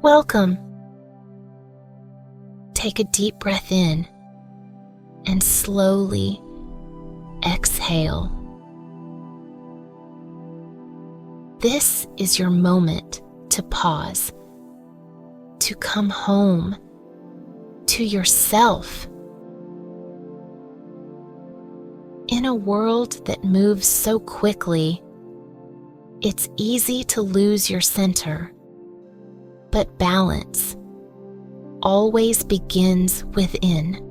Welcome. Take a deep breath in and slowly exhale. This is your moment to pause, to come home to yourself. In a world that moves so quickly, it's easy to lose your center, but balance always begins within.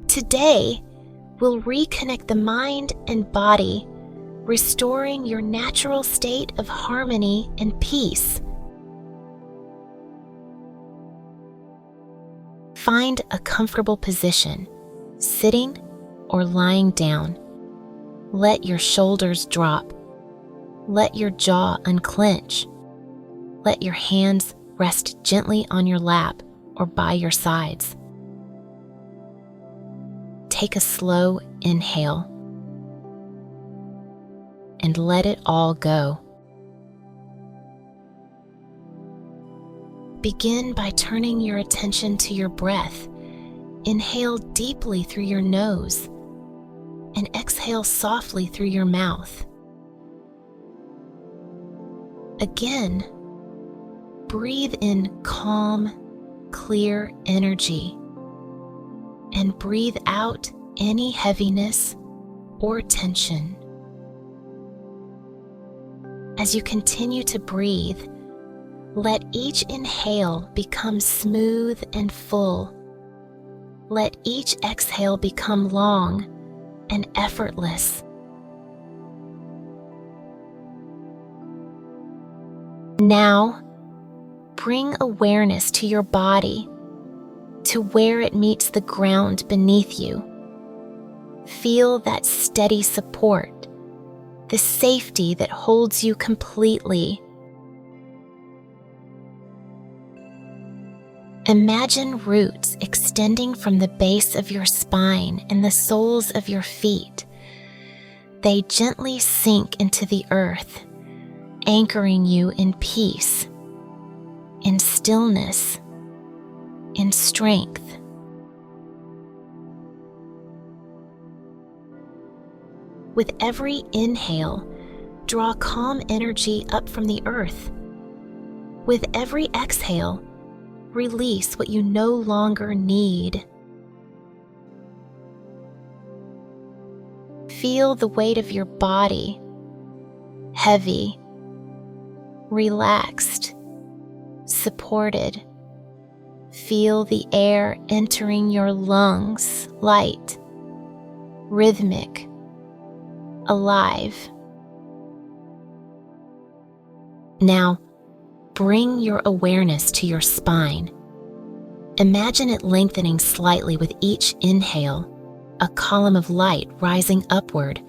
Today, we'll reconnect the mind and body, restoring your natural state of harmony and peace. Find a comfortable position, sitting or lying down. Let your shoulders drop. Let your jaw unclench. Let your hands rest gently on your lap or by your sides. Take a slow inhale and let it all go. Begin by turning your attention to your breath. Inhale deeply through your nose and exhale softly through your mouth. Again, breathe in calm, clear energy and breathe out any heaviness or tension. As you continue to breathe, let each inhale become smooth and full. Let each exhale become long and effortless. Now, bring awareness to your body, to where it meets the ground beneath you. Feel that steady support, the safety that holds you completely. Imagine roots extending from the base of your spine and the soles of your feet. They gently sink into the earth, anchoring you in peace, in stillness, in strength. With every inhale, draw calm energy up from the earth. With every exhale, release what you no longer need. Feel the weight of your body, heavy, relaxed, supported. Feel the air entering your lungs, light, rhythmic, alive. Now, bring your awareness to your spine. Imagine it lengthening slightly with each inhale, a column of light rising upward.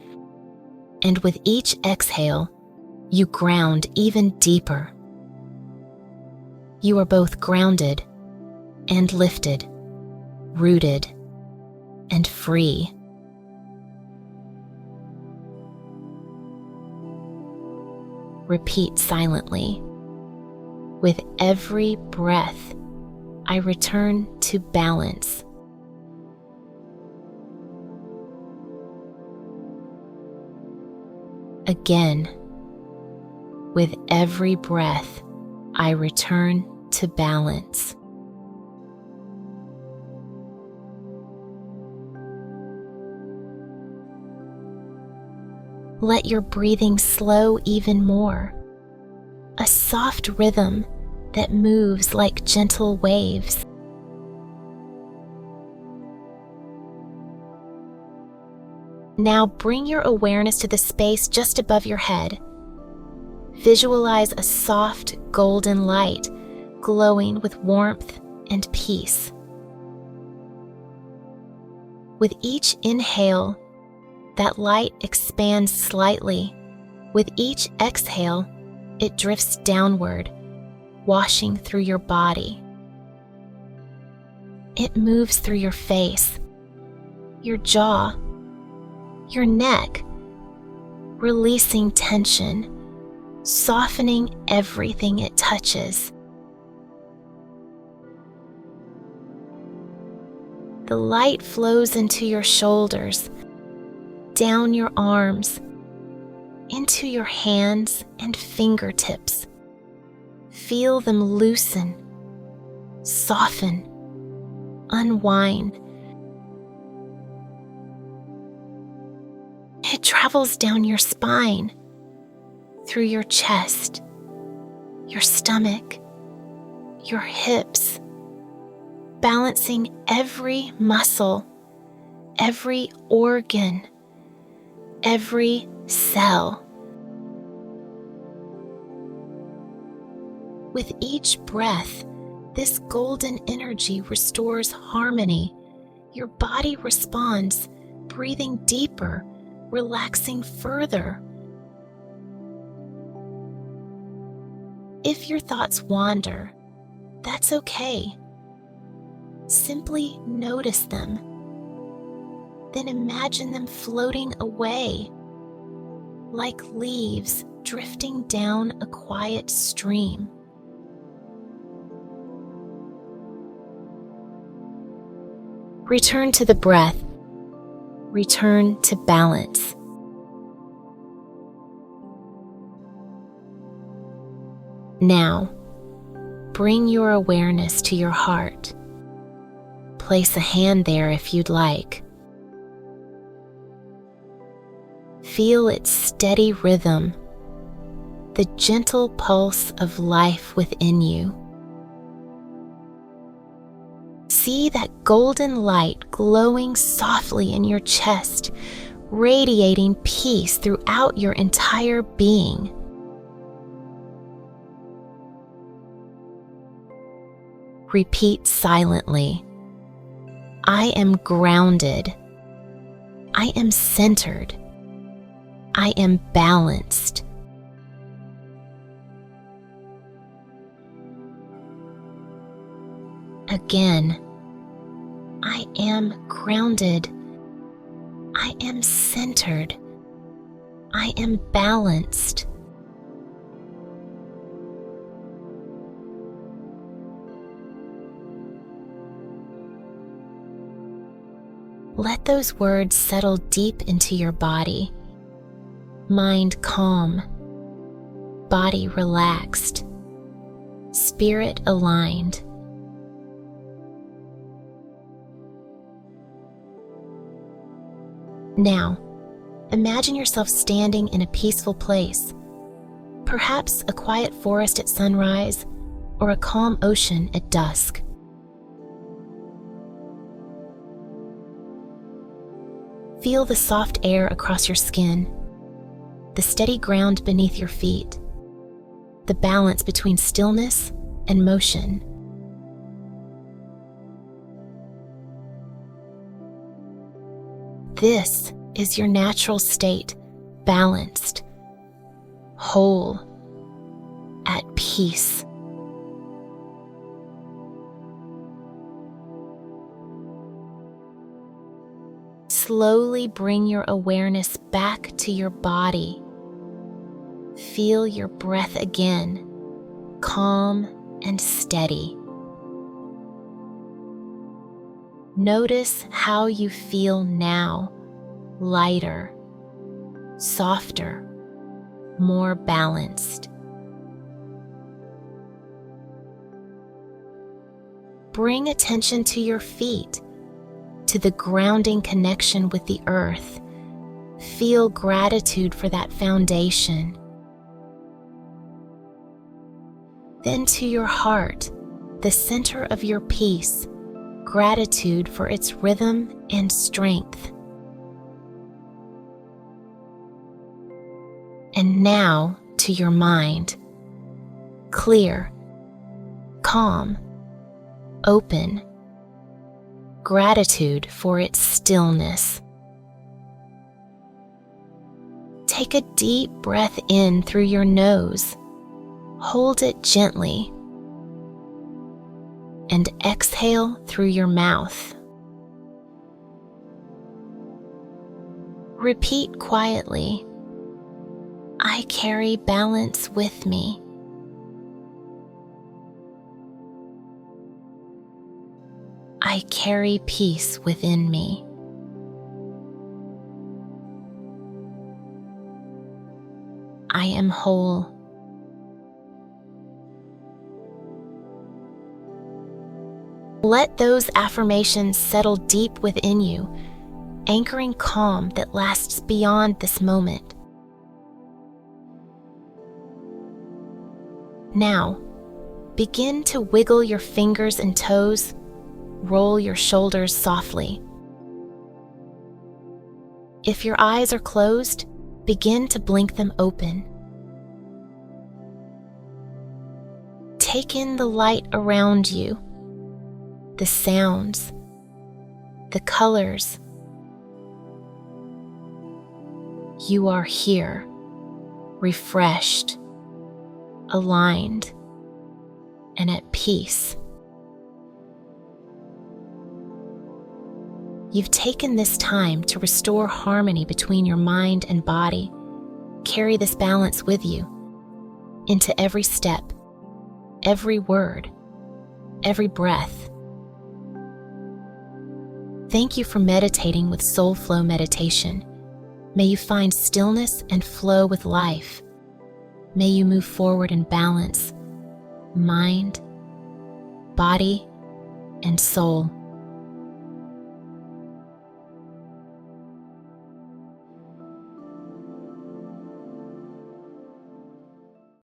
And with each exhale, you ground even deeper. You are both grounded and lifted, rooted and free. Repeat silently. With every breath, I return to balance. Again, with every breath, I return to balance. Let your breathing slow even more, a soft rhythm that moves like gentle waves. Now bring your awareness to the space just above your head. Visualize a soft golden light glowing with warmth and peace. With each inhale, that light expands slightly. With each exhale, it drifts downward, washing through your body. It moves through your face, your jaw, your neck, releasing tension, softening everything it touches. The light flows into your shoulders, down your arms, into your hands and fingertips. Feel them loosen, soften, unwind. It travels down your spine, through your chest, your stomach, your hips, balancing every muscle, every organ, every cell. With each breath, this golden energy restores harmony. Your body responds, breathing deeper, relaxing further. If your thoughts wander, that's okay. Simply notice them. Then imagine them floating away, like leaves drifting down a quiet stream. Return to the breath. Return to balance. Now, bring your awareness to your heart. Place a hand there if you'd like. Feel its steady rhythm, the gentle pulse of life within you. See that golden light glowing softly in your chest, radiating peace throughout your entire being. Repeat silently, I am grounded. I am centered. I am balanced. Again, I am grounded. I am centered. I am balanced. Let those words settle deep into your body. Mind calm, body relaxed, spirit aligned. Now, imagine yourself standing in a peaceful place, perhaps a quiet forest at sunrise or a calm ocean at dusk. Feel the soft air across your skin, the steady ground beneath your feet, the balance between stillness and motion. This is your natural state, balanced, whole, at peace. Slowly bring your awareness back to your body. Feel your breath again, calm and steady. Notice how you feel now, lighter, softer, more balanced. Bring attention to your feet, to the grounding connection with the earth. Feel gratitude for that foundation. Then to your heart, the center of your peace, gratitude for its rhythm and strength. And now to your mind, clear, calm, open, gratitude for its stillness. Take a deep breath in through your nose. Hold it gently. And exhale through your mouth. Repeat quietly, I I carry balance with me. I carry peace within me. I am whole. Let those affirmations settle deep within you, anchoring calm that lasts beyond this moment. Now, begin to wiggle your fingers and toes, roll your shoulders softly. If your eyes are closed, begin to blink them open. Take in the light around you, the sounds, the colors. You are here, refreshed, aligned, and at peace. You've taken this time to restore harmony between your mind and body. Carry this balance with you into every step, every word, every breath. Thank you for meditating with Soulflow Meditation. May you find stillness and flow with life. May you move forward in balance, mind, body, and soul.